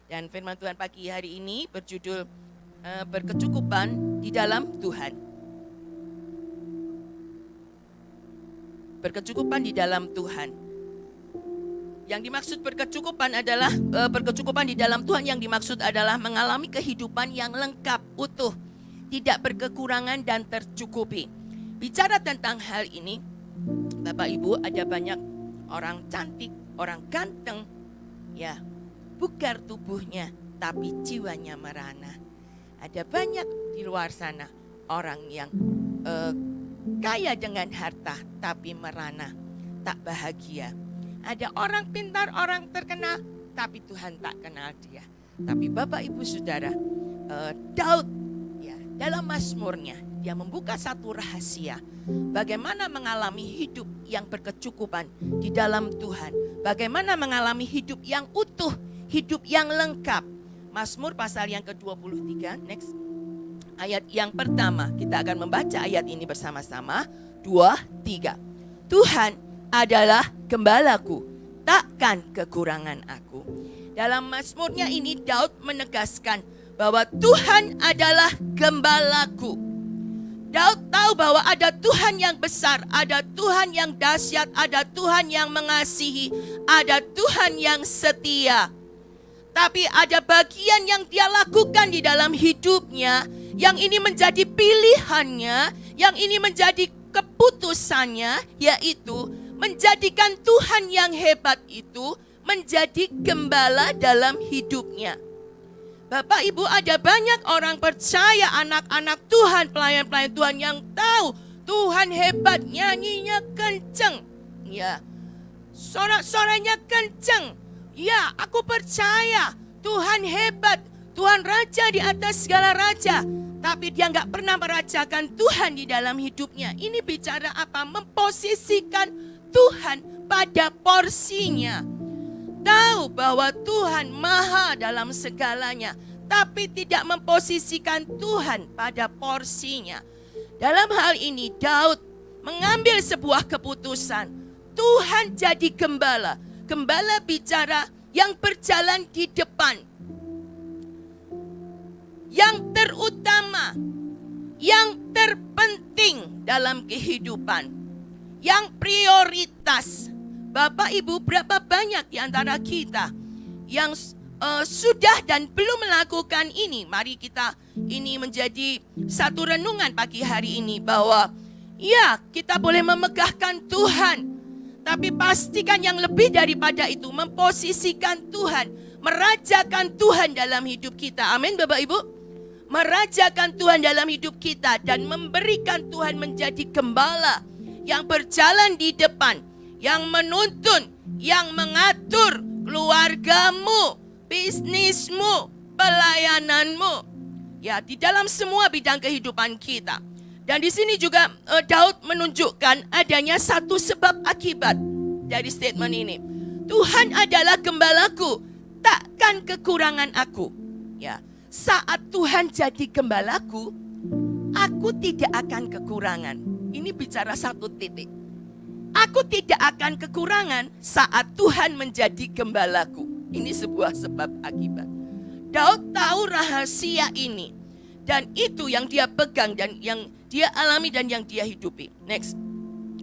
Dan firman Tuhan pagi hari ini berjudul berkecukupan di dalam Tuhan. Berkecukupan di dalam Tuhan. Yang dimaksud berkecukupan adalah berkecukupan di dalam Tuhan, yang dimaksud adalah mengalami kehidupan yang lengkap, utuh, tidak berkekurangan dan tercukupi. Bicara tentang hal ini, Bapak Ibu, ada banyak orang cantik, orang ganteng, ya, bugar tubuhnya, tapi jiwanya merana. Ada banyak di luar sana orang yang kaya dengan harta, tapi merana, tak bahagia. Ada orang pintar, orang terkenal, tapi Tuhan tak kenal dia. Tapi Bapak Ibu Saudara, Daud, ya, dalam Mazmurnya, dia membuka satu rahasia bagaimana mengalami hidup yang berkecukupan di dalam Tuhan, bagaimana mengalami hidup yang utuh, hidup yang lengkap. Mazmur pasal yang ke-23, next. Ayat yang pertama, kita akan membaca ayat ini bersama-sama. 2, 3. Tuhan adalah gembalaku, takkan kekurangan aku. Dalam Mazmurnya ini Daud menegaskan bahwa Tuhan adalah gembalaku. Daud tahu bahwa ada Tuhan yang besar, ada Tuhan yang dahsyat, ada Tuhan yang mengasihi, ada Tuhan yang setia. Tapi ada bagian yang dia lakukan di dalam hidupnya, yang ini menjadi pilihannya, yang ini menjadi keputusannya, yaitu menjadikan Tuhan yang hebat itu menjadi gembala dalam hidupnya. Bapak Ibu, ada banyak orang percaya, anak-anak Tuhan, pelayan-pelayan Tuhan yang tahu Tuhan hebat, nyanyinya kenceng, ya, sorak-soraknya kenceng. Ya, aku percaya Tuhan hebat, Tuhan raja di atas segala raja. Tapi dia nggak pernah merajakan Tuhan di dalam hidupnya. Ini bicara apa? Memposisikan Tuhan pada porsinya. Tahu bahwa Tuhan maha dalam segalanya, tapi tidak memposisikan Tuhan pada porsinya. Dalam hal ini Daud mengambil sebuah keputusan. Tuhan jadi gembala. Gembala bicara yang berjalan di depan, yang terutama, yang terpenting dalam kehidupan, yang prioritas. Bapak Ibu, berapa banyak di antara kita yang sudah dan belum melakukan ini? Mari kita ini menjadi satu renungan pagi hari ini, bahwa ya, kita boleh memegahkan Tuhan, tapi pastikan yang lebih daripada itu, memposisikan Tuhan, merajakan Tuhan dalam hidup kita. Amin Bapak Ibu. Merajakan Tuhan dalam hidup kita dan memberikan Tuhan menjadi gembala yang berjalan di depan, yang menuntun, yang mengatur keluargamu, bisnismu, pelayananmu, ya, di dalam semua bidang kehidupan kita. Dan di sini juga Daud menunjukkan adanya satu sebab akibat dari statement ini. Tuhan adalah gembalaku, takkan kekurangan aku. Ya, saat Tuhan jadi gembalaku, aku tidak akan kekurangan. Ini bicara satu titik. Aku tidak akan kekurangan saat Tuhan menjadi gembalaku. Ini sebuah sebab akibat. Daud tahu rahasia ini, dan itu yang dia pegang dan yang dia alami dan yang dia hidupi. Next.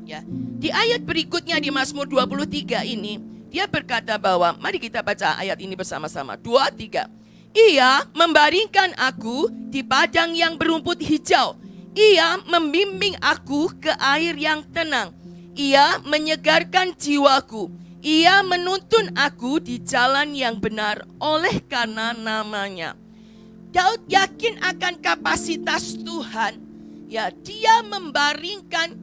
Ya. Di ayat berikutnya di Mazmur 23 ini, dia berkata bahwa, mari kita baca ayat ini bersama-sama. 2, 3. Ia membaringkan aku di padang yang berumput hijau. Ia membimbing aku ke air yang tenang. Ia menyegarkan jiwaku. Ia menuntun aku di jalan yang benar oleh karena namanya. Daud yakin akan kapasitas Tuhan. Ya, dia membaringkan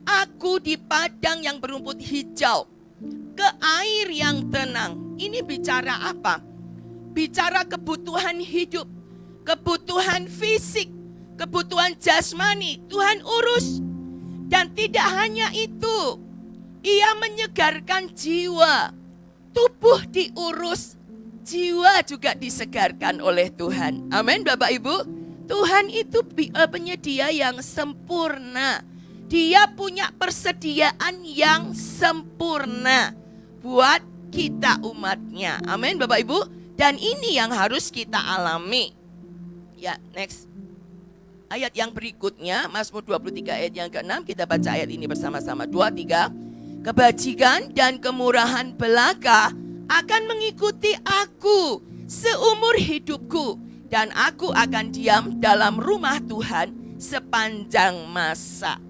aku di padang yang berumput hijau, ke air yang tenang. Ini bicara apa? Bicara kebutuhan hidup, kebutuhan fisik, kebutuhan jasmani. Tuhan urus. Dan tidak hanya itu, ia menyegarkan jiwa. Tubuh diurus, jiwa juga disegarkan oleh Tuhan. Amin Bapak Ibu. Tuhan itu penyedia yang sempurna. Dia punya persediaan yang sempurna buat kita umatnya. Amin Bapak Ibu. Dan ini yang harus kita alami. Ya, next. Ayat yang berikutnya, Mazmur 23 ayat yang ke-6, kita baca ayat ini bersama-sama. 2, 3. Kebajikan dan kemurahan belaka akan mengikuti aku seumur hidupku, dan aku akan diam dalam rumah Tuhan sepanjang masa.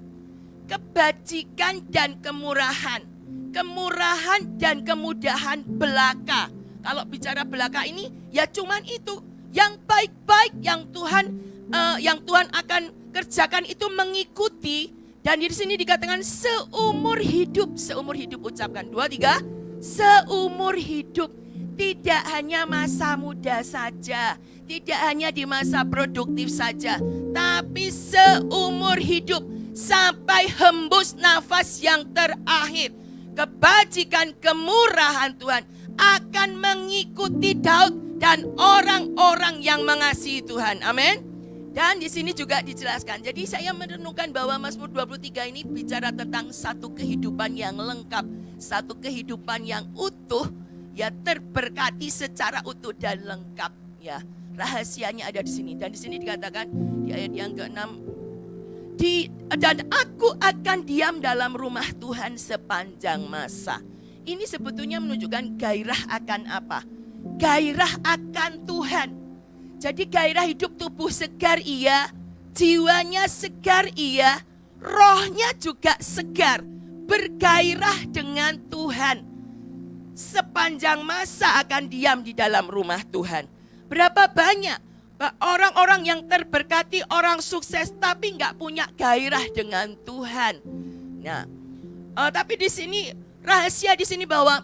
Kebajikan dan kemurahan, kemurahan dan kemudahan belaka. Kalau bicara belaka ini, ya cuman itu. Yang baik-baik yang Tuhan akan kerjakan itu mengikuti. Dan di sini dikatakan seumur hidup. Seumur hidup, ucapkan 2, 3. Seumur hidup. Tidak hanya masa muda saja, tidak hanya di masa produktif saja, tapi seumur hidup sampai hembus nafas yang terakhir. Kebajikan kemurahan Tuhan akan mengikuti Daud dan orang-orang yang mengasihi Tuhan. Amin. Dan di sini juga dijelaskan. Jadi saya merenungkan bahwa Mazmur 23 ini bicara tentang satu kehidupan yang lengkap, satu kehidupan yang utuh, ya terberkati secara utuh dan lengkap. Ya, rahasianya ada di sini. Dan di sini dikatakan di ayat yang ke-6, dan aku akan diam dalam rumah Tuhan sepanjang masa. Ini sebetulnya menunjukkan gairah akan apa? Gairah akan Tuhan. Jadi gairah hidup tubuh segar iya, jiwanya segar iya, rohnya juga segar, bergairah dengan Tuhan. Sepanjang masa akan diam di dalam rumah Tuhan. Berapa banyak orang-orang yang terberkati, orang sukses tapi nggak punya gairah dengan Tuhan. Nah, tapi di sini rahasia di sini bahwa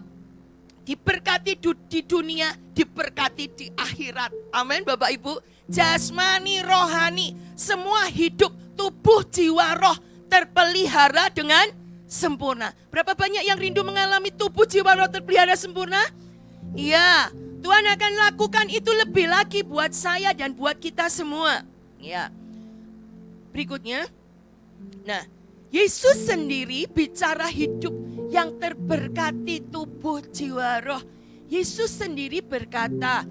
diberkati di dunia, diberkati di akhirat. Amin Bapak Ibu. Jasmani, rohani, semua hidup, tubuh, jiwa, roh terpelihara dengan sempurna. Berapa banyak yang rindu mengalami tubuh, jiwa, roh terpelihara sempurna? Iya, Tuhan akan lakukan itu lebih lagi buat saya dan buat kita semua. Ya. Berikutnya. Nah, Yesus sendiri bicara hidup yang terberkati tubuh, jiwa, roh. Yesus sendiri berkata,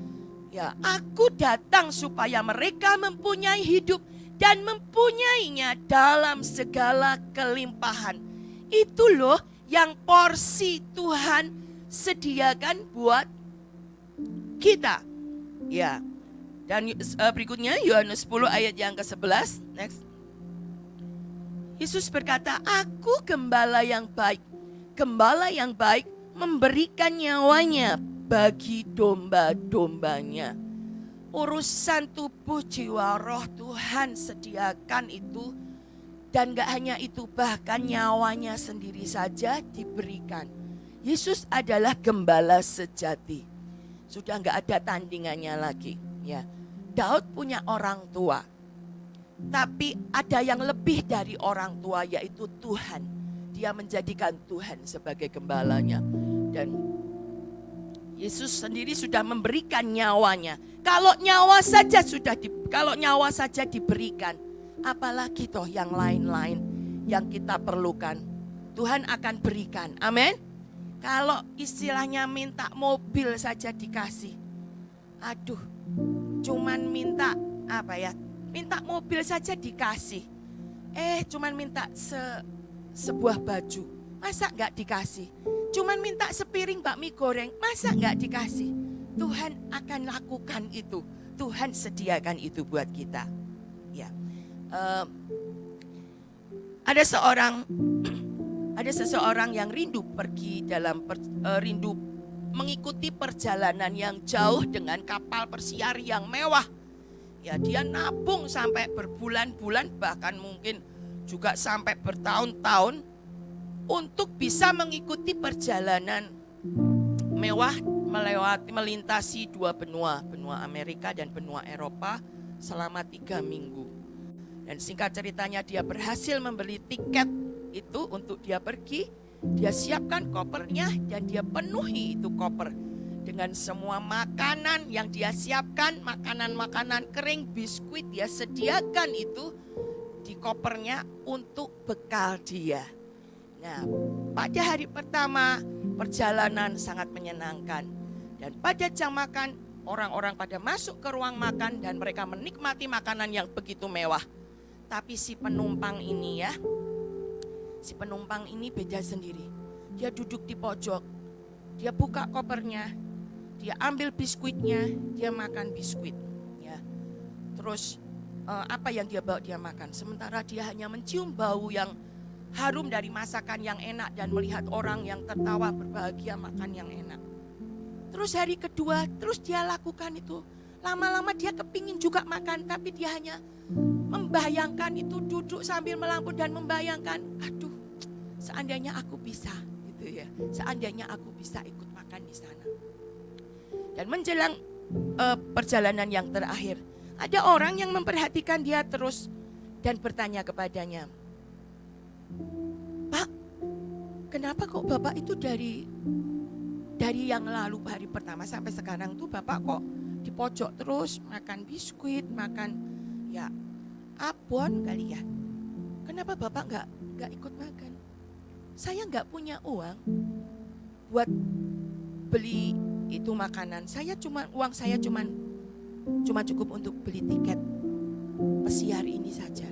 ya, aku datang supaya mereka mempunyai hidup dan mempunyainya dalam segala kelimpahan. Itu loh yang porsi Tuhan sediakan buat kita. Ya. Dan berikutnya Yohanes 10 ayat yang ke-11. Next. Yesus berkata, aku gembala yang baik. Gembala yang baik memberikan nyawanya bagi domba-dombanya. Urusan tubuh, jiwa, roh Tuhan sediakan itu. Dan gak hanya itu, bahkan nyawanya sendiri saja diberikan. Yesus adalah gembala sejati. Sudah gak ada tandingannya lagi. Ya, Daud punya orang tua. Tapi ada yang lebih dari orang tua, yaitu Tuhan. Dia menjadikan Tuhan sebagai gembalanya. Dan Yesus sendiri sudah memberikan nyawanya. Kalau nyawa saja diberikan, apalagi toh yang lain-lain yang kita perlukan, Tuhan akan berikan. Amin. Kalau istilahnya minta mobil saja dikasih. Aduh, cuman minta apa ya? Minta mobil saja dikasih. Cuman minta sebuah baju. Masa enggak dikasih? Cuman minta sepiring bakmi goreng. Masa enggak dikasih? Tuhan akan lakukan itu. Tuhan sediakan itu buat kita. Ya. Ada seseorang yang rindu pergi rindu mengikuti perjalanan yang jauh dengan kapal persiar yang mewah. Ya, dia nabung sampai berbulan-bulan, bahkan mungkin juga sampai bertahun-tahun untuk bisa mengikuti perjalanan mewah melintasi dua benua Amerika dan benua Eropa selama 3 minggu. Dan singkat ceritanya dia berhasil membeli tiket itu untuk dia pergi, dia siapkan kopernya dan dia penuhi itu koper dengan semua makanan yang dia siapkan, makanan-makanan kering, biskuit dia sediakan itu di kopernya untuk bekal dia. Nah, pada hari pertama perjalanan sangat menyenangkan dan pada jam makan Orang-orang pada masuk ke ruang makan dan mereka menikmati makanan yang begitu mewah. Tapi si penumpang ini beda sendiri. Dia duduk di pojok, dia buka kopernya, dia ambil biskuitnya, dia makan biskuit. Ya. Terus apa yang dia bawa dia makan. Sementara dia hanya mencium bau yang harum dari masakan yang enak dan melihat orang yang tertawa berbahagia makan yang enak. Terus hari kedua, terus dia lakukan itu. Lama-lama dia kepingin juga makan, tapi dia hanya membayangkan itu, duduk sambil melampau dan membayangkan, aduh, seandainya aku bisa, gitu ya. Seandainya aku bisa ikut makan di sana. Dan menjelang perjalanan yang terakhir, ada orang yang memperhatikan dia terus dan bertanya kepadanya, Pak, kenapa kok Bapak itu dari yang lalu hari pertama sampai sekarang tuh Bapak kok di pojok terus makan biskuit, makan ya abon kali ya. Kenapa Bapak nggak ikut makan? Saya nggak punya uang buat beli itu makanan. Uang saya cuma cukup untuk beli tiket pesiar ini saja.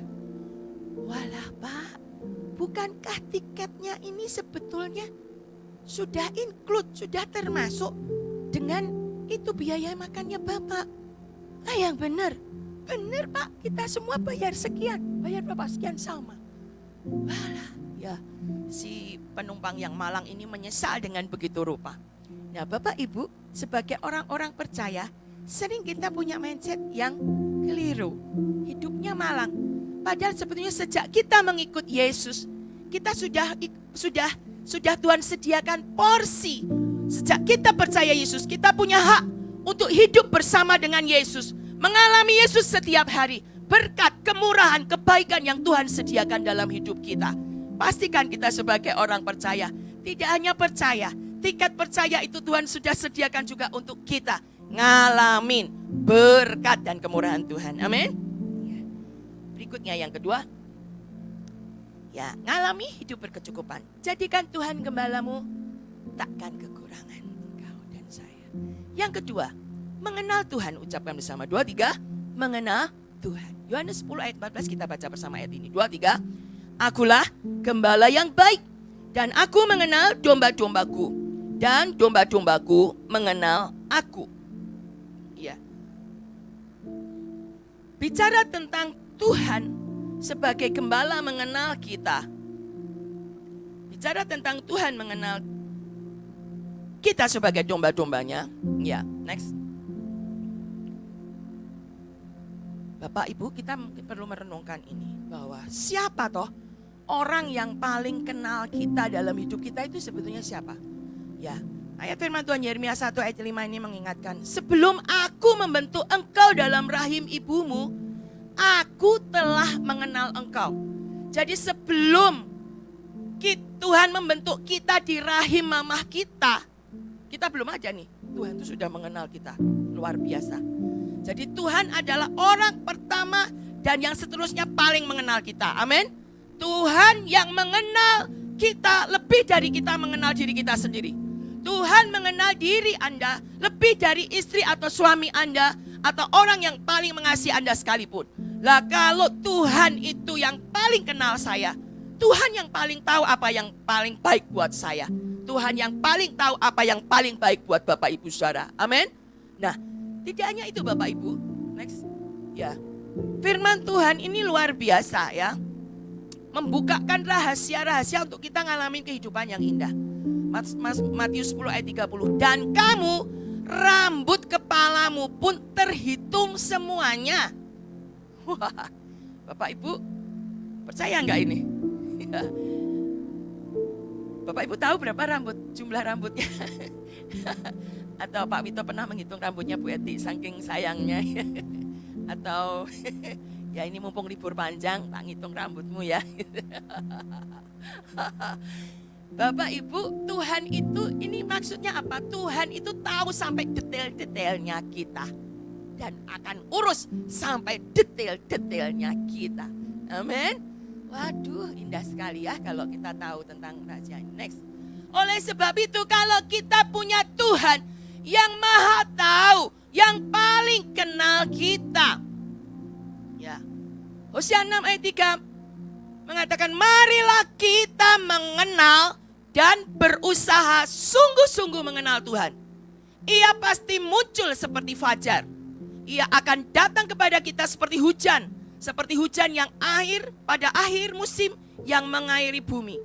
Walah Pak, bukankah tiketnya ini sebetulnya sudah include, sudah termasuk dengan itu biaya makannya Bapak? Yang benar Pak, kita semua bayar sekian, bayar Bapak sekian sama. Walah, ya si penumpang yang malang ini menyesal dengan begitu rupa. Nah Bapak Ibu, sebagai orang-orang percaya, sering kita punya mindset yang keliru, hidupnya malang. Padahal sebetulnya sejak kita mengikut Yesus, kita sudah Tuhan sediakan porsi. Sejak kita percaya Yesus, kita punya hak untuk hidup bersama dengan Yesus, mengalami Yesus setiap hari, berkat, kemurahan, kebaikan yang Tuhan sediakan dalam hidup kita. Pastikan kita sebagai orang percaya, tidak hanya percaya, tiket percaya itu Tuhan sudah sediakan juga untuk kita ngalamin berkat dan kemurahan Tuhan. Amin. Berikutnya yang kedua, ya, ngalami hidup berkecukupan. Jadikan Tuhan gembalamu, takkan kekurangan engkau dan saya. Yang kedua, mengenal Tuhan. Ucapkan bersama 2, 3, mengenal Tuhan. Yohanes 10 ayat 14 kita baca bersama ayat ini. 2, 3, akulah gembala yang baik dan aku mengenal domba-dombaku dan domba-dombaku mengenal aku. Ya. Bicara tentang Tuhan sebagai gembala mengenal kita. Bicara tentang Tuhan mengenal kita sebagai domba-dombanya. Ya, next. Bapak Ibu, kita mungkin perlu merenungkan ini, bahwa siapa toh orang yang paling kenal kita dalam hidup kita itu sebetulnya siapa? Ya, ayat firman Tuhan Yeremia 1 ayat 5 ini mengingatkan, sebelum aku membentuk engkau dalam rahim ibumu, aku telah mengenal engkau. Jadi sebelum Tuhan membentuk kita di rahim mamah kita belum ada nih. Tuhan itu sudah mengenal kita. Luar biasa. Jadi Tuhan adalah orang pertama dan yang seterusnya paling mengenal kita. Amin. Tuhan yang mengenal kita lebih dari kita mengenal diri kita sendiri. Tuhan mengenal diri Anda lebih dari istri atau suami Anda atau orang yang paling mengasihi Anda sekalipun. Lah kalau Tuhan itu yang paling kenal saya, Tuhan yang paling tahu apa yang paling baik buat saya. Tuhan yang paling tahu apa yang paling baik buat Bapak Ibu Saudara. Amin. Nah, tidak hanya itu Bapak Ibu. Next. Ya. Firman Tuhan ini luar biasa ya. Membukakan rahasia-rahasia untuk kita ngalamin kehidupan yang indah. Matius 10 ayat 30. Dan kamu, rambut kepalamu pun terhitung semuanya. Wah, Bapak Ibu percaya nggak ini? Bapak Ibu tahu berapa jumlah rambutnya? Atau Pak Wito pernah menghitung rambutnya Bu Eti saking sayangnya? Atau ya ini mumpung libur panjang, tak ngitung rambutmu ya. Bapak Ibu, Tuhan itu ini maksudnya apa? Tuhan itu tahu sampai detail-detailnya kita. Dan akan urus sampai detail-detailnya kita. Amin. Waduh, indah sekali ya kalau kita tahu tentang rahasia ini. Next. Oleh sebab itu kalau kita punya Tuhan yang maha tahu, yang paling kenal kita. Ya. Hosea 6 ayat 3 mengatakan, marilah kita mengenal dan berusaha sungguh-sungguh mengenal Tuhan. Ia pasti muncul seperti fajar. Ia akan datang kepada kita seperti hujan yang pada akhir musim yang mengairi bumi.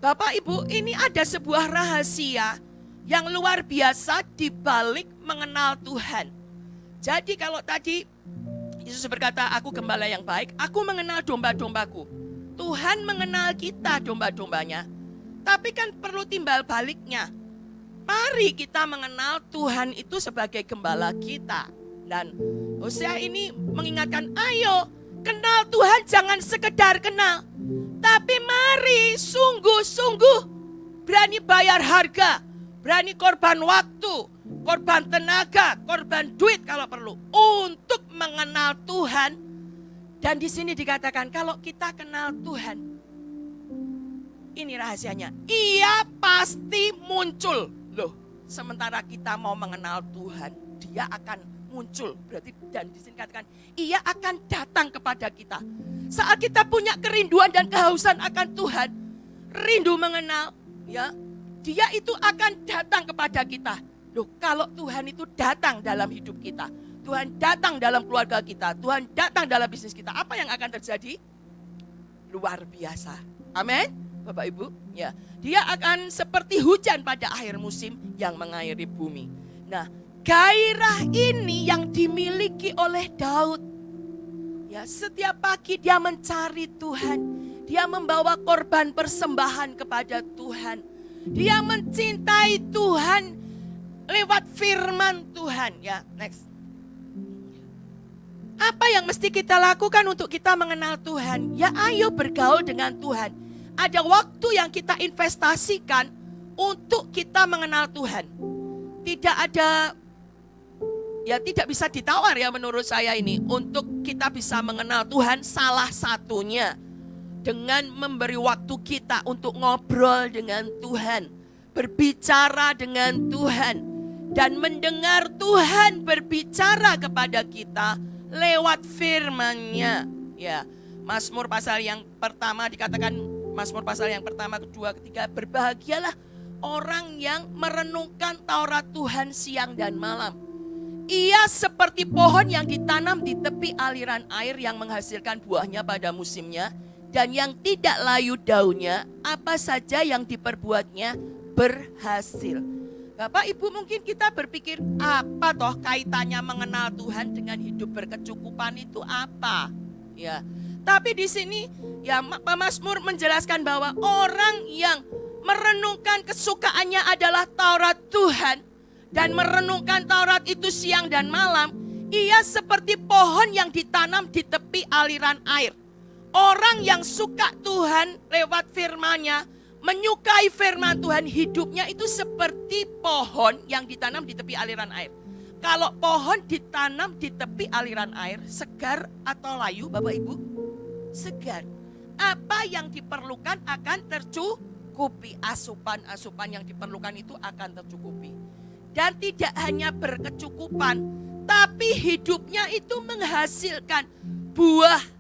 Bapak Ibu, ini ada sebuah rahasia yang luar biasa di balik mengenal Tuhan. Jadi kalau tadi Yesus berkata, aku gembala yang baik, aku mengenal domba-dombaku. Tuhan mengenal kita domba-dombanya. Tapi kan perlu timbal baliknya. Mari kita mengenal Tuhan itu sebagai gembala kita. Dan Hosea ini mengingatkan, ayo kenal Tuhan, jangan sekedar kenal. Tapi mari sungguh-sungguh berani bayar harga, berani korban waktu, korban tenaga, korban duit kalau perlu untuk mengenal Tuhan. Dan di sini dikatakan kalau kita kenal Tuhan, ini rahasianya, ia pasti muncul. Loh, sementara kita mau mengenal Tuhan, dia akan muncul. Berarti dan di sini katakan, ia akan datang kepada kita. Saat kita punya kerinduan dan kehausan akan Tuhan, rindu mengenal, ya, dia itu akan datang kepada kita. Loh, kalau Tuhan itu datang dalam hidup kita, Tuhan datang dalam keluarga kita, Tuhan datang dalam bisnis kita, apa yang akan terjadi? Luar biasa. Amin, Bapak Ibu. Ya, dia akan seperti hujan pada akhir musim yang mengairi bumi. Nah, gairah ini yang dimiliki oleh Daud. Ya, setiap pagi dia mencari Tuhan. Dia membawa korban persembahan kepada Tuhan. Dia mencintai Tuhan lewat firman Tuhan. Ya, next. Apa yang mesti kita lakukan untuk kita mengenal Tuhan? Ya, ayo bergaul dengan Tuhan. Ada waktu yang kita investasikan untuk kita mengenal Tuhan. Tidak ada, ya tidak bisa ditawar ya menurut saya ini. Untuk kita bisa mengenal Tuhan, salah satunya dengan memberi waktu kita untuk ngobrol dengan Tuhan, berbicara dengan Tuhan, dan mendengar Tuhan berbicara kepada kita lewat firman-Nya. Ya, Mazmur pasal yang pertama dikatakan, Mazmur pasal yang pertama, kedua, ketiga, berbahagialah orang yang merenungkan Taurat Tuhan siang dan malam. Ia seperti pohon yang ditanam di tepi aliran air yang menghasilkan buahnya pada musimnya dan yang tidak layu daunnya, apa saja yang diperbuatnya berhasil. Bapak Ibu, mungkin kita berpikir, apa toh kaitannya mengenal Tuhan dengan hidup berkecukupan itu apa? Ya, tapi di sini ya Mazmur menjelaskan bahwa orang yang merenungkan kesukaannya adalah Taurat Tuhan dan merenungkan Taurat itu siang dan malam, ia seperti pohon yang ditanam di tepi aliran air. Orang yang suka Tuhan lewat firman-Nya, menyukai firman Tuhan, hidupnya itu seperti pohon yang ditanam di tepi aliran air. Kalau pohon ditanam di tepi aliran air, segar atau layu Bapak Ibu? Segar. Apa yang diperlukan akan tercukupi. Asupan-asupan yang diperlukan itu akan tercukupi. Dan tidak hanya berkecukupan, tapi hidupnya itu menghasilkan buah.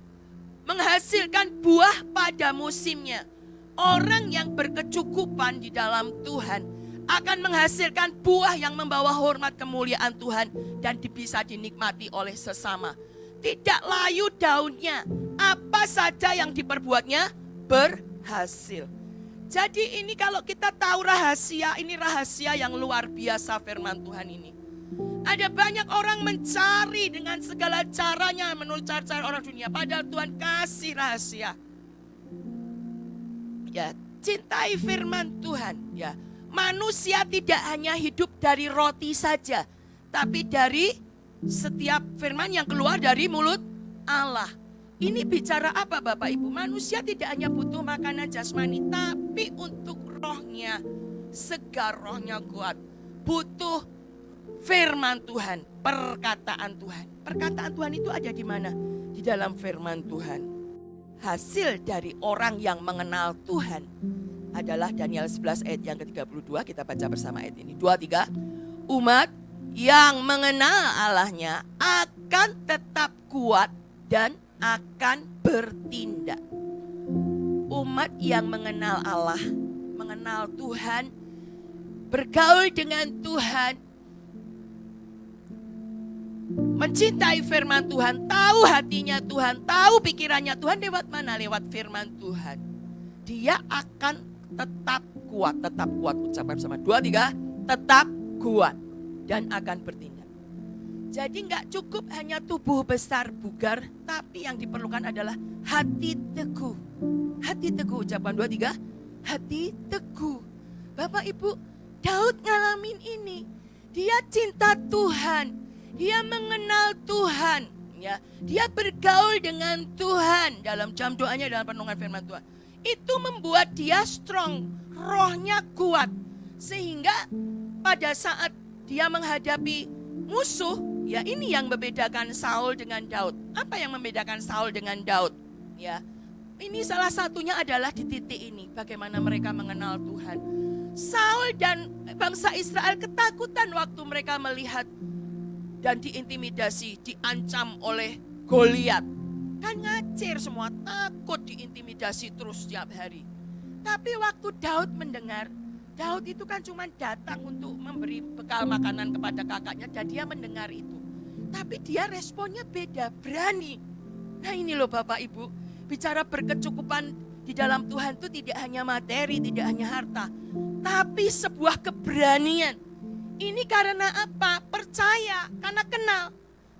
Menghasilkan buah pada musimnya. Orang yang berkecukupan di dalam Tuhan akan menghasilkan buah yang membawa hormat kemuliaan Tuhan dan bisa dinikmati oleh sesama. Tidak layu daunnya, apa saja yang diperbuatnya berhasil. Jadi ini kalau kita tahu rahasia, ini rahasia yang luar biasa firman Tuhan ini. Ada banyak orang mencari dengan segala caranya menurut cara-cara orang dunia, padahal Tuhan kasih rahasia. Ya, cintai firman Tuhan. Ya, manusia tidak hanya hidup dari roti saja, tapi dari setiap firman yang keluar dari mulut Allah. Ini bicara apa Bapak Ibu? Manusia tidak hanya butuh makanan jasmani, tapi untuk rohnya segar, rohnya kuat. Butuh firman Tuhan, perkataan Tuhan. Perkataan Tuhan itu ada di mana? Di dalam firman Tuhan. Hasil dari orang yang mengenal Tuhan adalah Daniel 11 ayat yang ke-32. Kita baca bersama ayat ini. 2, 3. Umat yang mengenal Allahnya akan tetap kuat dan akan bertindak. Umat yang mengenal Allah, mengenal Tuhan, bergaul dengan Tuhan, mencintai firman Tuhan, tahu hatinya Tuhan, tahu pikirannya Tuhan lewat mana? Lewat firman Tuhan. Dia akan tetap kuat, ucapan sama 2, 3, tetap kuat dan akan bertindak. Jadi nggak cukup hanya tubuh besar bugar, tapi yang diperlukan adalah hati teguh. Hati teguh, ucapan 2, 3, hati teguh. Bapak Ibu, Daud ngalamin ini. Dia cinta Tuhan. Dia mengenal Tuhan, ya. Dia bergaul dengan Tuhan dalam jam doanya, dalam renungan firman Tuhan. Itu membuat dia strong, rohnya kuat. Sehingga pada saat dia menghadapi musuh, ya ini yang membedakan Saul dengan Daud. Apa yang membedakan Saul dengan Daud? Ya, ini salah satunya adalah di titik ini, bagaimana mereka mengenal Tuhan. Saul dan bangsa Israel ketakutan waktu mereka melihat dan diintimidasi, diancam oleh Goliat. Kan ngacir semua, takut diintimidasi terus setiap hari. Tapi waktu Daud mendengar, Daud itu kan cuma datang untuk memberi bekal makanan kepada kakaknya dan dia mendengar itu. Tapi dia responnya beda, berani. Nah ini loh Bapak Ibu, bicara berkecukupan di dalam Tuhan itu tidak hanya materi, tidak hanya harta. Tapi sebuah keberanian. Ini karena apa? Percaya, karena kenal.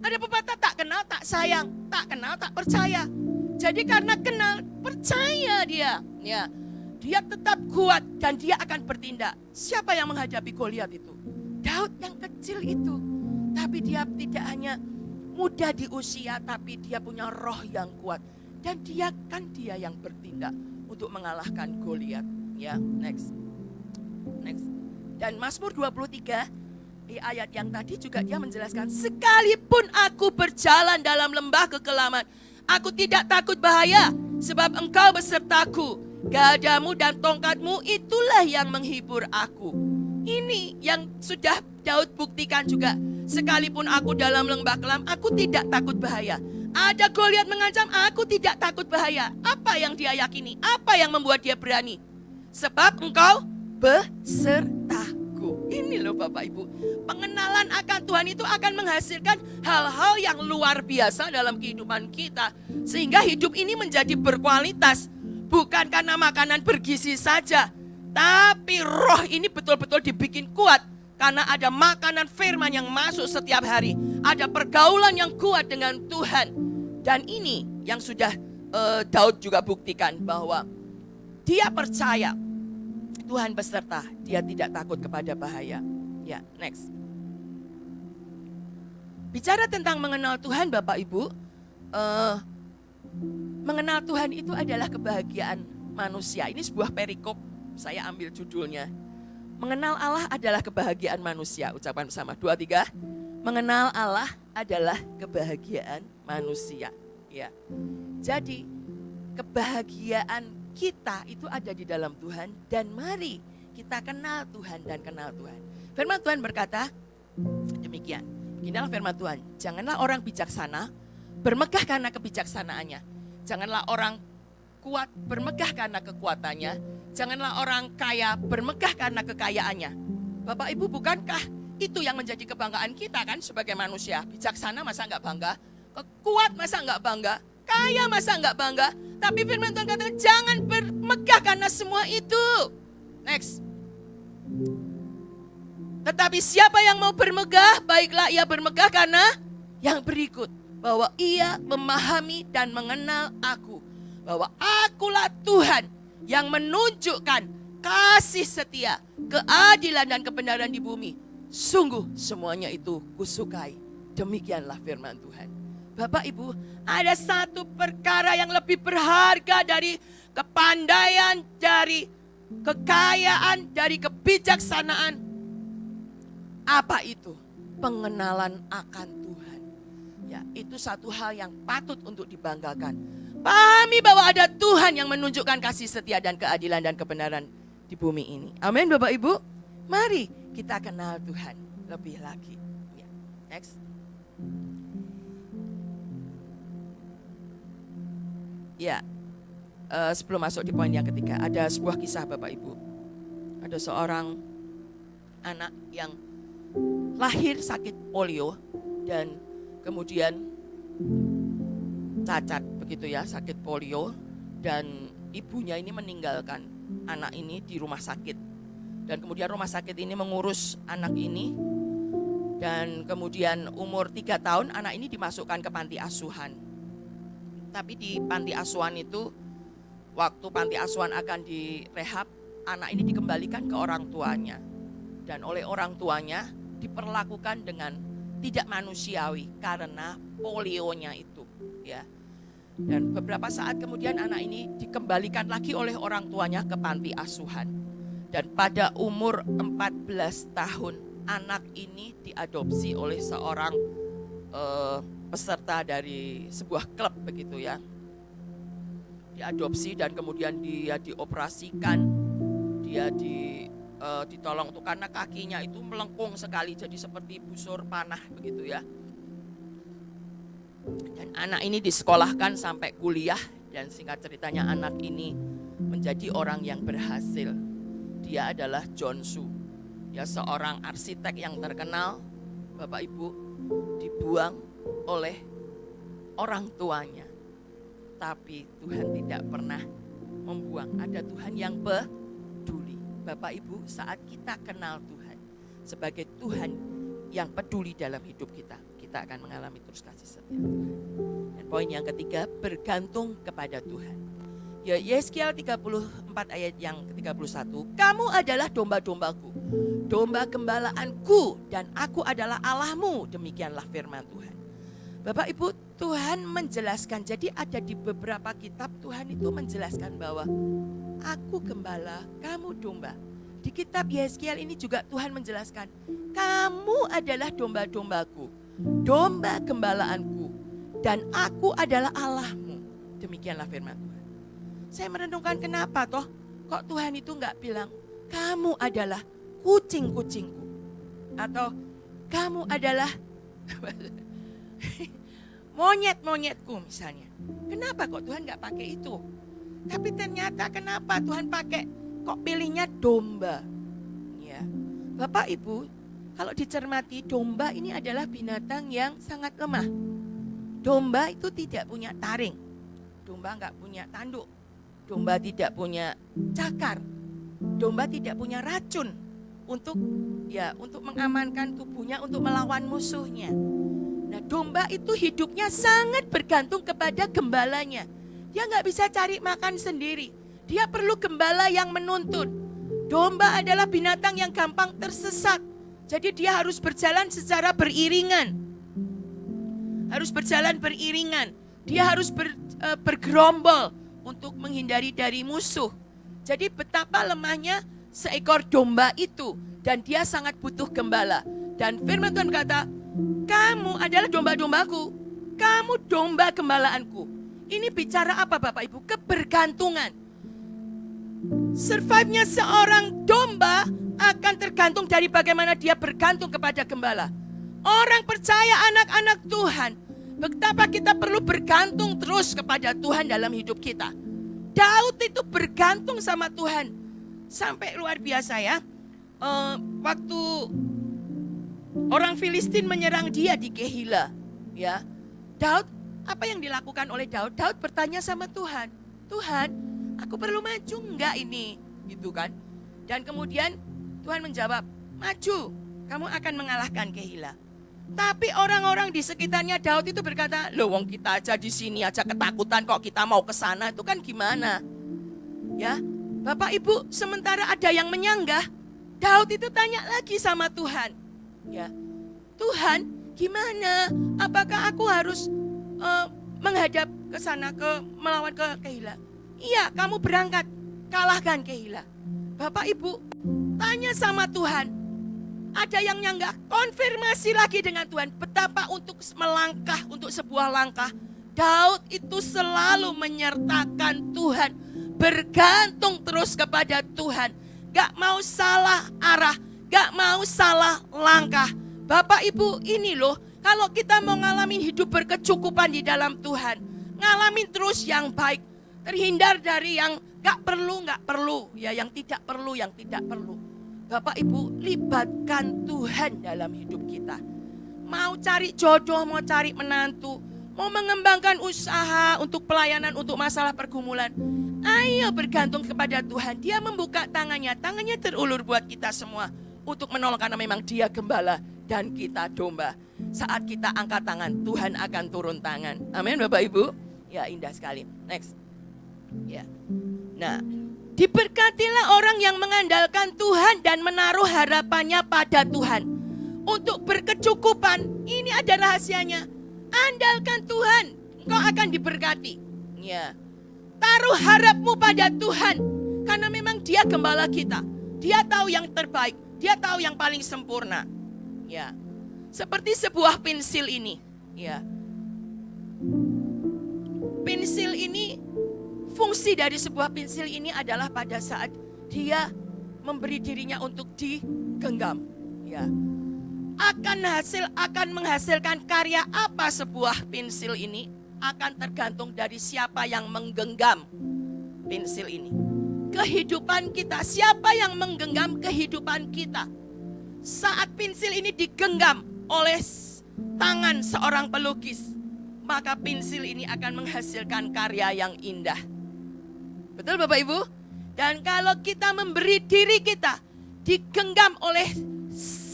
Ada pepatah tak kenal tak sayang, tak kenal tak percaya. Jadi karena kenal, percaya dia. Ya, dia tetap kuat dan dia akan bertindak. Siapa yang menghadapi Goliat itu? Daud yang kecil itu. Tapi dia tidak hanya muda di usia, tapi dia punya roh yang kuat. Dan dia yang bertindak untuk mengalahkan Goliat. Ya, next. Dan Mazmur 23 di ayat yang tadi juga dia menjelaskan, sekalipun aku berjalan dalam lembah kekelaman, aku tidak takut bahaya, sebab engkau besertaku, gadamu dan tongkatmu itulah yang menghibur aku. Ini yang sudah Daud buktikan juga, sekalipun aku dalam lembah kelam, aku tidak takut bahaya. Ada Goliat mengancam, aku tidak takut bahaya. Apa yang dia yakini? Apa yang membuat dia berani? Sebab engkau besertaku. Ini loh Bapak Ibu, pengenalan akan Tuhan itu akan menghasilkan hal-hal yang luar biasa dalam kehidupan kita. Sehingga hidup ini menjadi berkualitas. Bukan karena makanan bergizi saja, tapi roh ini betul-betul dibikin kuat. Karena ada makanan firman yang masuk setiap hari. Ada pergaulan yang kuat dengan Tuhan. Dan ini yang sudah Daud juga buktikan bahwa dia percaya Tuhan beserta, dia tidak takut kepada bahaya. Ya, next. Bicara tentang mengenal Tuhan Bapak Ibu, mengenal Tuhan itu adalah kebahagiaan manusia. Ini sebuah perikop, saya ambil judulnya. Mengenal Allah adalah kebahagiaan manusia. Ucapan bersama, 2, 3. Mengenal Allah adalah kebahagiaan manusia. Ya. Jadi kebahagiaan kita itu ada di dalam Tuhan, dan mari kita kenal Tuhan dan kenal Tuhan. Firman Tuhan berkata demikian. Inilah firman Tuhan. Janganlah orang bijaksana bermegah karena kebijaksanaannya. Janganlah orang kuat bermegah karena kekuatannya. Janganlah orang kaya bermegah karena kekayaannya. Bapak Ibu, bukankah itu yang menjadi kebanggaan kita kan sebagai manusia? Bijaksana masa enggak bangga? Kuat masa enggak bangga? Kaya masa enggak bangga? Tapi firman Tuhan katakan jangan bermegah karena semua itu. Next. Tetapi siapa yang mau bermegah, baiklah ia bermegah karena yang berikut. Bahwa ia memahami dan mengenal aku. Bahwa akulah Tuhan yang menunjukkan kasih setia, keadilan dan kebenaran di bumi. Sungguh semuanya itu kusukai. Demikianlah firman Tuhan. Bapak Ibu, ada satu perkara yang lebih berharga dari kepandaian, dari kekayaan, dari kebijaksanaan. Apa itu? Pengenalan akan Tuhan. Ya, itu satu hal yang patut untuk dibanggakan. Pahami bahwa ada Tuhan yang menunjukkan kasih setia dan keadilan dan kebenaran di bumi ini. Amin Bapak Ibu. Mari kita kenal Tuhan lebih lagi. Next. Ya, sebelum masuk di poin yang ketiga, ada sebuah kisah Bapak Ibu. Ada seorang anak yang lahir sakit polio dan kemudian cacat begitu ya, sakit polio, dan ibunya ini meninggalkan anak ini di rumah sakit. Dan kemudian rumah sakit ini mengurus anak ini, dan kemudian umur 3 tahun anak ini dimasukkan ke panti asuhan. Tapi di panti asuhan itu, waktu panti asuhan akan direhab, anak ini dikembalikan ke orang tuanya. Dan oleh orang tuanya diperlakukan dengan tidak manusiawi karena polionya itu, ya. Dan beberapa saat kemudian anak ini dikembalikan lagi oleh orang tuanya ke panti asuhan. Dan pada umur 14 tahun anak ini diadopsi oleh seorang peserta dari sebuah klub begitu ya. Diadopsi dan kemudian dia dioperasikan, dia ditolong tuh karena kakinya itu melengkung sekali, jadi seperti busur panah begitu ya. Dan anak ini disekolahkan sampai kuliah, dan singkat ceritanya anak ini menjadi orang yang berhasil. Dia adalah John Su, ya, seorang arsitek yang terkenal. Bapak Ibu, dibuang oleh orang tuanya, tapi Tuhan tidak pernah membuang. Ada Tuhan yang peduli. Bapak Ibu, saat kita kenal Tuhan sebagai Tuhan yang peduli dalam hidup kita, kita akan mengalami terus kasih setia Tuhan. Dan poin yang ketiga, bergantung kepada Tuhan. Ya, Yeskiel 34 ayat yang ke-31, kamu adalah domba-dombaku, domba gembalaanku, dan aku adalah Allahmu, demikianlah firman Tuhan. Bapak Ibu, Tuhan menjelaskan, jadi ada di beberapa kitab Tuhan itu menjelaskan bahwa aku gembala, kamu domba. Di kitab Yeskiel ini juga Tuhan menjelaskan, kamu adalah domba-dombaku, domba gembalaanku, dan aku adalah Allahmu. Demikianlah firman Tuhan. Saya merenungkan kenapa toh kok Tuhan itu enggak bilang kamu adalah kucing-kucingku, atau kamu adalah monyet-monyetku misalnya. Kenapa kok Tuhan enggak pakai itu? Tapi ternyata kenapa Tuhan pakai, kok pilihnya domba? Ya, Bapak Ibu, kalau dicermati, domba ini adalah binatang yang sangat lemah. Domba itu tidak punya taring, domba enggak punya tanduk, domba tidak punya cakar, domba tidak punya racun untuk mengamankan tubuhnya untuk melawan musuhnya. Nah, domba itu hidupnya sangat bergantung kepada gembalanya. Dia nggak bisa cari makan sendiri. Dia perlu gembala yang menuntun. Domba adalah binatang yang gampang tersesat. Jadi dia harus berjalan secara beriringan. Harus berjalan beriringan. Dia harus bergerombol untuk menghindari dari musuh. Jadi betapa lemahnya seekor domba itu, dan dia sangat butuh gembala. Dan firman Tuhan kata, kamu adalah domba-dombaku, kamu domba gembalaanku. Ini bicara apa Bapak Ibu? Kebergantungan. Survive-nya seorang domba akan tergantung dari bagaimana dia bergantung kepada gembala. Orang percaya, anak-anak Tuhan, betapa kita perlu bergantung terus kepada Tuhan dalam hidup kita. Daud itu bergantung sama Tuhan sampai luar biasa ya. Waktu orang Filistin menyerang dia di Kehila, ya, Daud, apa yang dilakukan oleh Daud? Daud bertanya sama Tuhan, Tuhan, aku perlu maju enggak ini, gitu kan? Dan kemudian Tuhan menjawab, maju, kamu akan mengalahkan Kehila. Tapi orang-orang di sekitarnya Daud itu berkata, loh, wong kita aja di sini aja ketakutan, kok kita mau ke sana, itu kan gimana? Ya, Bapak Ibu, sementara ada yang menyanggah, Daud itu tanya lagi sama Tuhan, ya, Tuhan, gimana? Apakah aku harus menghadap ke sana, melawan ke Kehila? Iya, kamu berangkat, kalahkan Kehila. Bapak Ibu, tanya sama Tuhan. Ada yang nyanggah, konfirmasi lagi dengan Tuhan. Betapa untuk melangkah, untuk sebuah langkah, Daud itu selalu menyertakan Tuhan. Bergantung terus kepada Tuhan. Gak mau salah arah, gak mau salah langkah. Bapak Ibu, ini loh, kalau kita mau ngalamin hidup berkecukupan di dalam Tuhan, ngalamin terus yang baik, terhindar dari yang gak perlu, ya yang tidak perlu. Bapak Ibu, libatkan Tuhan dalam hidup kita. Mau cari jodoh, mau cari menantu, mau mengembangkan usaha untuk pelayanan, untuk masalah pergumulan, ayo bergantung kepada Tuhan. Dia membuka tangannya terulur buat kita semua untuk menolong, karena memang Dia gembala dan kita domba. Saat kita angkat tangan, Tuhan akan turun tangan. Amin Bapak Ibu. Ya, indah sekali. Next. Ya. Nah, diberkatilah orang yang mengandalkan Tuhan dan menaruh harapannya pada Tuhan. Untuk berkecukupan, ini ada rahasianya. Andalkan Tuhan, engkau akan diberkati. Ya. Taruh harapmu pada Tuhan, karena memang Dia gembala kita. Dia tahu yang terbaik, Dia tahu yang paling sempurna. Ya. Seperti sebuah pensil ini, ya. Pensil ini, fungsi dari sebuah pensil ini adalah pada saat dia memberi dirinya untuk digenggam, ya. Akan menghasilkan karya apa sebuah pensil ini akan tergantung dari siapa yang menggenggam pensil ini. Kehidupan kita, siapa yang menggenggam kehidupan kita? Saat pensil ini digenggam oleh tangan seorang pelukis, maka pensil ini akan menghasilkan karya yang indah. Betul Bapak Ibu? Dan kalau kita memberi diri kita digenggam oleh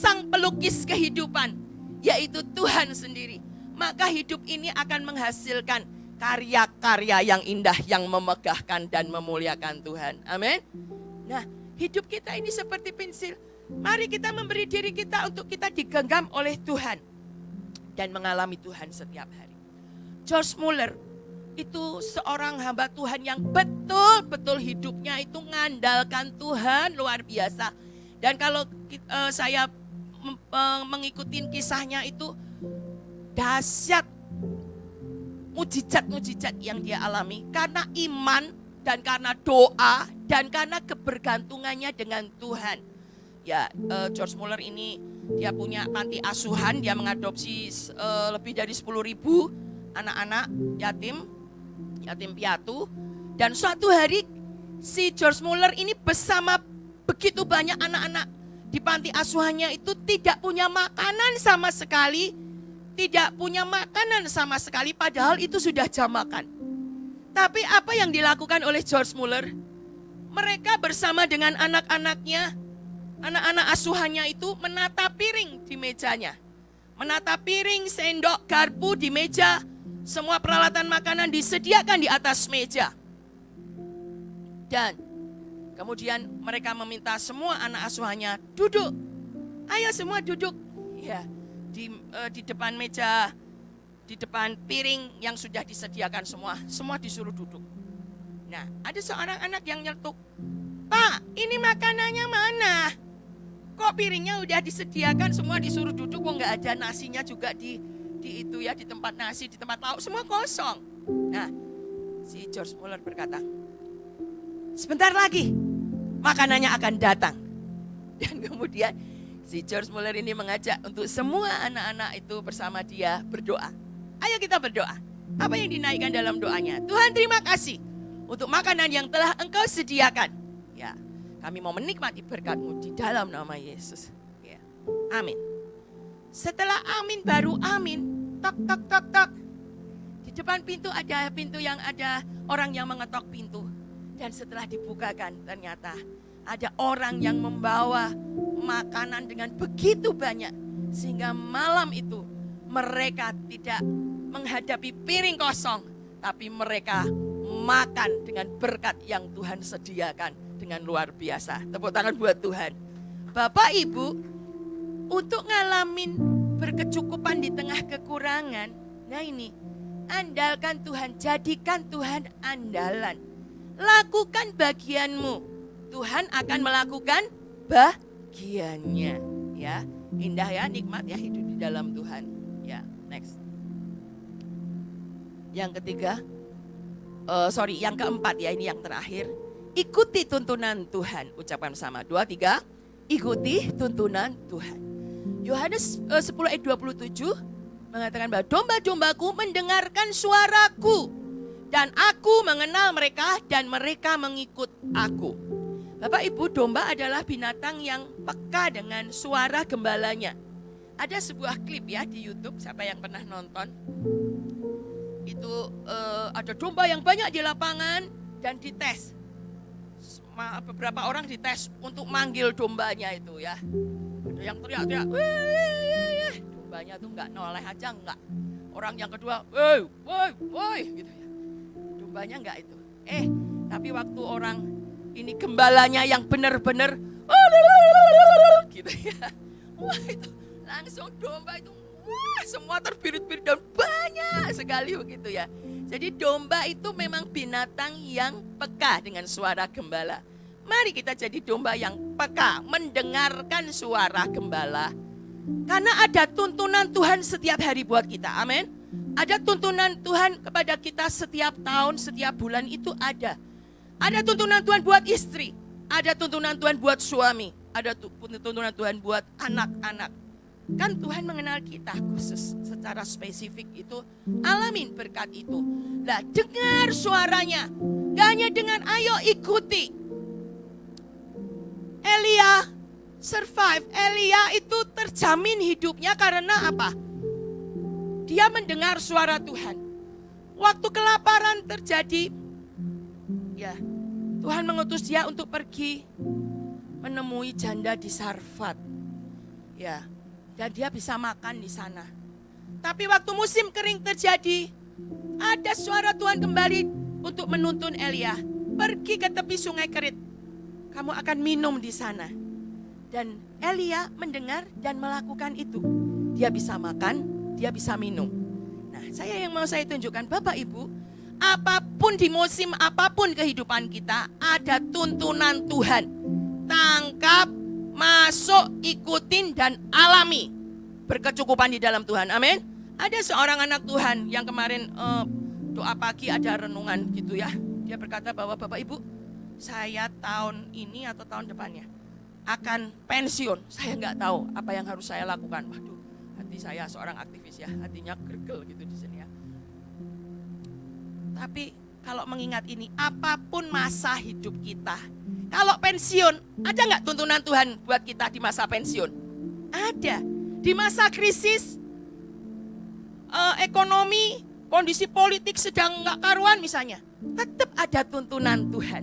sang pelukis kehidupan, yaitu Tuhan sendiri, maka hidup ini akan menghasilkan karya-karya yang indah, yang memegahkan dan memuliakan Tuhan. Amin. Nah, hidup kita ini seperti pensil. Mari kita memberi diri kita untuk kita digenggam oleh Tuhan dan mengalami Tuhan setiap hari. George Muller itu seorang hamba Tuhan yang betul-betul hidupnya itu mengandalkan Tuhan luar biasa. Dan kalau saya mengikuti kisahnya itu dahsyat, mujizat-mujizat yang dia alami karena iman dan karena doa dan karena kebergantungannya dengan Tuhan. Ya, George Muller ini dia punya panti asuhan, dia mengadopsi lebih dari 10.000 anak-anak yatim piatu. Dan suatu hari si George Muller ini bersama begitu banyak anak-anak di panti asuhannya itu tidak punya makanan sama sekali. Padahal itu sudah jam makan. Tapi apa yang dilakukan oleh George Muller? Mereka bersama dengan anak-anaknya, anak-anak asuhannya itu menata piring di mejanya. Menata piring, sendok, garpu di meja. Semua peralatan makanan disediakan di atas meja. Dan kemudian mereka meminta semua anak asuhannya duduk. Ayo semua duduk. Ya, di depan meja, di depan piring yang sudah disediakan semua disuruh duduk. Nah, ada seorang anak yang nyeletuk, "Pak, ini makanannya mana? Kok piringnya udah disediakan, semua disuruh duduk, kok nggak ada nasinya juga di tempat nasi, di tempat lauk, semua kosong." Nah, si George Muller berkata, "Sebentar lagi makanannya akan datang." Dan kemudian si George Muller ini mengajak untuk semua anak-anak itu bersama dia berdoa. Ayo kita berdoa. Apa yang dinaikkan dalam doanya? Tuhan, terima kasih untuk makanan yang telah Engkau sediakan. Ya, kami mau menikmati berkat-Mu di dalam nama Yesus. Ya. Amin. Setelah amin baru amin. Tok tok tok tok. Di depan pintu ada yang ada orang yang mengetok pintu. Dan setelah dibukakan ternyata ada orang yang membawa makanan dengan begitu banyak. Sehingga malam itu mereka tidak menghadapi piring kosong. Tapi mereka makan dengan berkat yang Tuhan sediakan dengan luar biasa. Tepuk tangan buat Tuhan. Bapak Ibu, untuk ngalamin berkecukupan di tengah kekurangan. Nah ini, andalkan Tuhan, jadikan Tuhan andalan. Lakukan bagianmu, Tuhan akan melakukan bagiannya. Ya, indah ya, nikmat ya hidup di dalam Tuhan. Ya, next. Yang ketiga, yang keempat ya, ini yang terakhir. Ikuti tuntunan Tuhan. Ucapkan sama, 2, 3. Ikuti tuntunan Tuhan. Yohanes 10 ayat 27 mengatakan bahwa domba-dombaku mendengarkan suaraku dan aku mengenal mereka dan mereka mengikut aku. Bapak Ibu, domba adalah binatang yang peka dengan suara gembalanya. Ada sebuah klip ya di YouTube, siapa yang pernah nonton? Itu ada domba yang banyak di lapangan dan dites. Beberapa orang dites untuk manggil dombanya itu ya. Ada yang teriak-teriak, weh, dombanya tuh nggak noleh aja nggak. Orang yang kedua, woi, gitu ya. Dombanya nggak itu. Tapi waktu orang ini gembalanya yang benar-benar, gitu ya. Wah itu langsung domba itu, wah semua terbirit-birit dan banyak sekali begitu ya. Jadi domba itu memang binatang yang peka dengan suara gembala. Mari kita jadi domba yang peka mendengarkan suara gembala. Karena ada tuntunan Tuhan setiap hari buat kita, amin. Ada tuntunan Tuhan kepada kita setiap tahun, setiap bulan itu ada. Ada tuntunan Tuhan buat istri, ada tuntunan Tuhan buat suami, ada tuntunan Tuhan buat anak-anak. Kan Tuhan mengenal kita khusus secara spesifik itu, alamin berkat itu. Nah, dengar suaranya, gak hanya dengan ayo ikuti. Elia survive, Elia itu terjamin hidupnya karena apa? Dia mendengar suara Tuhan. Waktu kelaparan terjadi, ya Tuhan mengutus dia untuk pergi menemui janda di Sarfat. Ya. Dan dia bisa makan di sana. Tapi waktu musim kering terjadi, ada suara Tuhan kembali untuk menuntun Elia. Pergi ke tepi sungai Kerit. Kamu akan minum di sana. Dan Elia mendengar dan melakukan itu. Dia bisa makan, dia bisa minum. Nah, yang mau saya tunjukkan, Bapak Ibu, apapun di musim apapun kehidupan kita, ada tuntunan Tuhan. Tangkap, masuk, ikutin dan alami berkecukupan di dalam Tuhan. Amin. Ada seorang anak Tuhan yang kemarin doa pagi ada renungan gitu ya. Dia berkata bahwa Bapak Ibu, saya tahun ini atau tahun depannya akan pensiun. Saya nggak tahu apa yang harus saya lakukan. Waduh, hati saya seorang aktivis ya, hatinya gergel gitu di sini ya. Tapi kalau mengingat ini, apapun masa hidup kita, kalau pensiun, ada nggak tuntunan Tuhan buat kita di masa pensiun? Ada. Di masa krisis, ekonomi, kondisi politik sedang nggak karuan misalnya, tetap ada tuntunan Tuhan.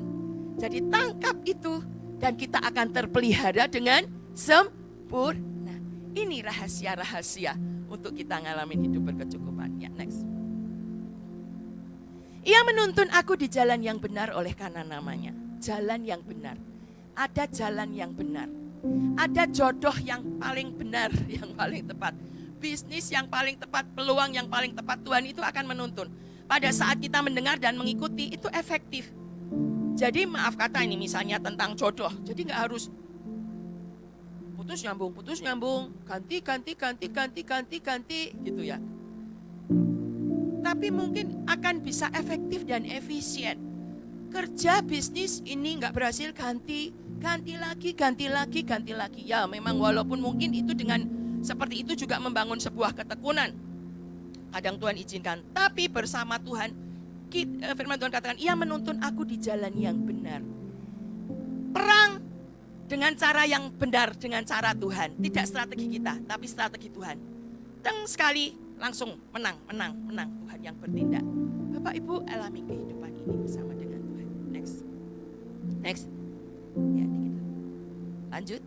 Jadi tangkap itu dan kita akan terpelihara dengan sempurna. Ini rahasia-rahasia untuk kita ngalamin hidup berkecukupan. Ya, next. Ia menuntun aku di jalan yang benar oleh karena namanya. Jalan yang benar. Ada jalan yang benar. Ada jodoh yang paling benar, yang paling tepat. Bisnis yang paling tepat, peluang yang paling tepat, Tuhan itu akan menuntun. Pada saat kita mendengar dan mengikuti itu efektif. Jadi maaf kata ini misalnya tentang jodoh. Jadi gak harus putus nyambung, ganti gitu ya. Tapi mungkin akan bisa efektif dan efisien. Kerja bisnis ini nggak berhasil, ganti lagi. Ya memang walaupun mungkin itu dengan seperti itu juga membangun sebuah ketekunan. Kadang Tuhan izinkan, tapi bersama Tuhan, firman Tuhan katakan, ia menuntun aku di jalan yang benar. Perang dengan cara yang benar, dengan cara Tuhan. Tidak strategi kita, tapi strategi Tuhan. Sekali langsung menang. Tuhan yang bertindak. Bapak Ibu alami kehidupan ini bersama dengan Tuhan. Next. Ya, dikit. Lanjut.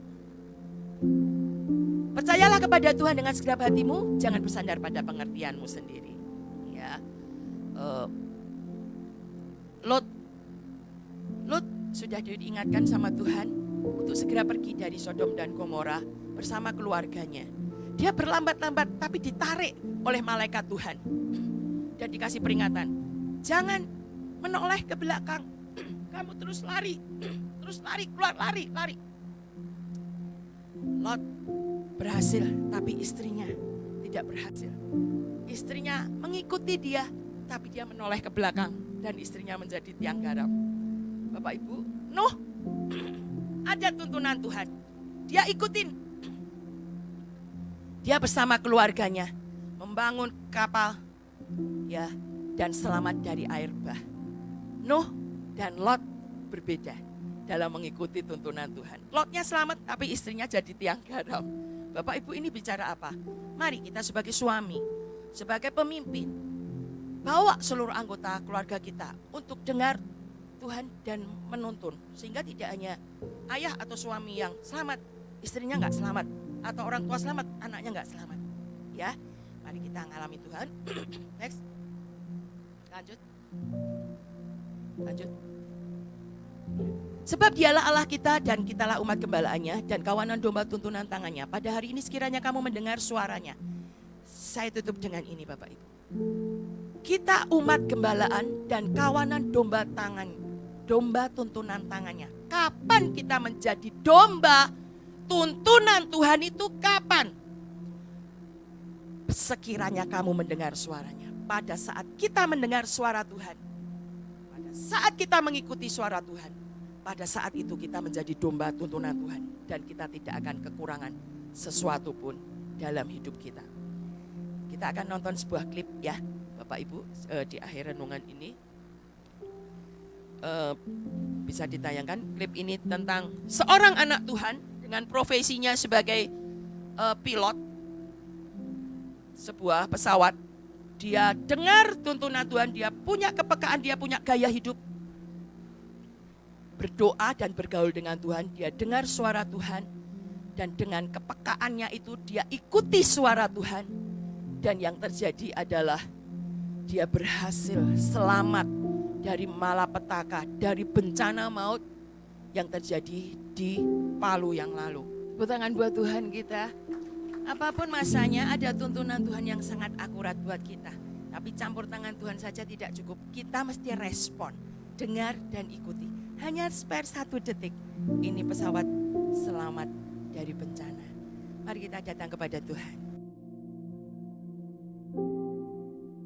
Percayalah kepada Tuhan dengan segenap hatimu, jangan bersandar pada pengertianmu sendiri. Ya. Lot sudah diingatkan sama Tuhan untuk segera pergi dari Sodom dan Gomora bersama keluarganya. Dia berlambat-lambat tapi ditarik oleh malaikat Tuhan. Dan dikasih peringatan, jangan menoleh ke belakang. Kamu terus lari, keluar, lari. Lot berhasil, tapi istrinya tidak berhasil. Istrinya mengikuti dia, tapi dia menoleh ke belakang. Dan istrinya menjadi tiang garam. Bapak Ibu, Nuh, ada tuntunan Tuhan. Dia ikutin. Dia bersama keluarganya membangun kapal ya dan selamat dari air bah. Nuh dan Lot berbeda dalam mengikuti tuntunan Tuhan. Lotnya selamat tapi istrinya jadi tiang garam. Bapak Ibu, ini bicara apa? Mari kita sebagai suami, sebagai pemimpin, bawa seluruh anggota keluarga kita untuk dengar Tuhan dan menuntun. Sehingga tidak hanya ayah atau suami yang selamat, istrinya nggak selamat. Atau orang tua selamat, anaknya nggak selamat. Ya, mari kita mengalami Tuhan. Next. Lanjut. Sebab dialah Allah kita dan kitalah umat gembalaannya dan kawanan domba tuntunan tangannya. Pada hari ini sekiranya kamu mendengar suaranya. Saya tutup dengan ini Bapak Ibu. Kita umat gembalaan dan kawanan domba tuntunan tangannya. Kapan kita menjadi domba tuntunan Tuhan itu kapan? Sekiranya kamu mendengar suaranya. Pada saat kita mendengar suara Tuhan. Pada saat kita mengikuti suara Tuhan. Pada saat itu kita menjadi domba tuntunan Tuhan. Dan kita tidak akan kekurangan sesuatu pun dalam hidup kita. Kita akan nonton sebuah klip ya Bapak Ibu di akhir renungan ini. Bisa ditayangkan klip ini tentang seorang anak Tuhan dengan profesinya sebagai pilot sebuah pesawat. Dia dengar tuntunan Tuhan, dia punya kepekaan, dia punya gaya hidup. Berdoa dan bergaul dengan Tuhan, dia dengar suara Tuhan. Dan dengan kepekaannya itu dia ikuti suara Tuhan. Dan yang terjadi adalah dia berhasil selamat dari malapetaka, dari bencana maut yang terjadi di Palu yang lalu. Tepuk tangan buat Tuhan kita. Apapun masanya ada tuntunan Tuhan yang sangat akurat buat kita. Tapi campur tangan Tuhan saja tidak cukup. Kita mesti respon, dengar dan ikuti. Hanya spare 1 detik. Ini pesawat selamat dari bencana. Mari kita datang kepada Tuhan.